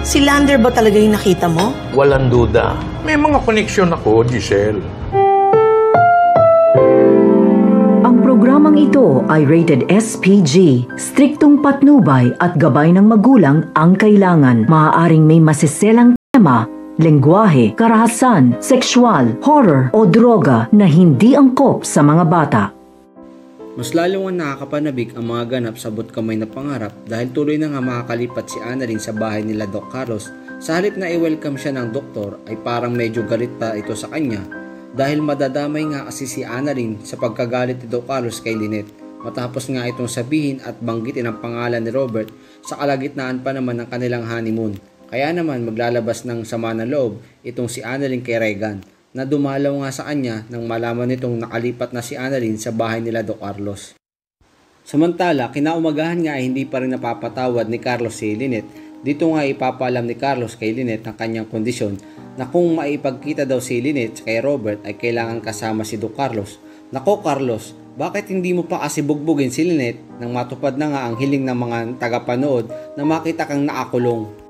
Si Lander ba talaga yung nakita mo? Walang duda. May mga koneksyon ako, Giselle. Ang programang ito ay rated SPG. Striktong patnubay at gabay ng magulang ang kailangan. Maaaring may masiselang tema, lengguwahe, karahasan, sexual, horror o droga na hindi angkop sa mga bata. Mas lalong nakakapanabik ang mga ganap sa but kamay na pangarap dahil tuloy na nga makakalipat si Annalyn sa bahay nila Doc Carlos. Sa halip na i-welcome siya ng doktor ay parang medyo galit pa ito sa kanya dahil madadamay nga kasi si Annalyn sa pagkagalit ni Doc Carlos kay Lynette. Matapos nga itong sabihin at banggitin ang pangalan ni Robert sa kalagitnaan pa naman ng kanilang honeymoon. Kaya naman maglalabas ng sama ng loob itong si Annalyn kay Regan na dumalaw nga sa kanya nang malaman nitong nakalipat na si Annalyn sa bahay nila Doc Carlos. Samantala, kinaumagahan nga ay hindi pa rin napapatawad ni Carlos si Lynette. Dito nga ipapaalam ni Carlos kay Lynette ang kanyang kondisyon na kung maipagkita daw si Lynette kay Robert ay kailangan kasama si Doc Carlos. Nako Carlos, bakit hindi mo pa kasi bugbugin si Lynette nang matupad na nga ang hiling ng mga tagapanood na makita kang nakakulong?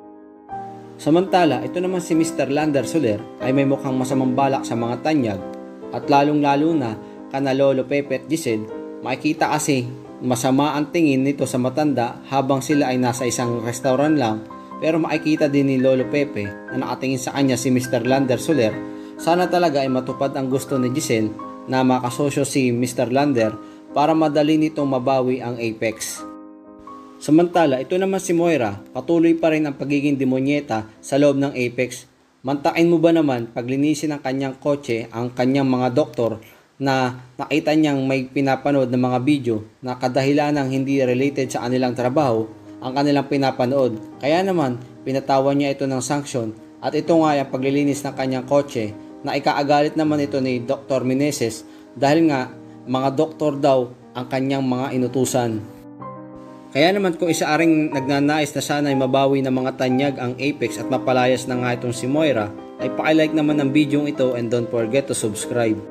Samantala, ito naman si Mr. Lander Soler ay may mukhang masamang balak sa mga tanyag at lalong-lalo na kana Lolo Pepe at Giselle, makikita kasi masama ang tingin nito sa matanda habang sila ay nasa isang restaurant lang, pero makikita din ni Lolo Pepe na nakatingin sa kanya si Mr. Lander Soler. Sana talaga ay matupad ang gusto ni Giselle na makasosyo si Mr. Lander para madali nitong mabawi ang Apex. Samantala, ito naman si Moira, patuloy pa rin ang pagiging demonyeta sa loob ng Apex. Mantakin mo ba naman paglinisin ng kanyang kotse ang kanyang mga doktor na nakita niyang may pinapanood ng mga video na kadahilan ng hindi related sa kanilang trabaho ang kanilang pinapanood. Kaya naman, pinatawan niya ito ng sanksyon at ito nga ang paglilinis ng kanyang kotse na ikaagalit naman ito ni Dr. Meneses dahil nga mga doktor daw ang kanyang mga inutusan. Kaya naman kung isaaring nagnanais na sana ay mabawi ng mga tanyag ang Apex at mapalayas na nga itong si Moira, ay pakilike naman ang video ito and don't forget to subscribe.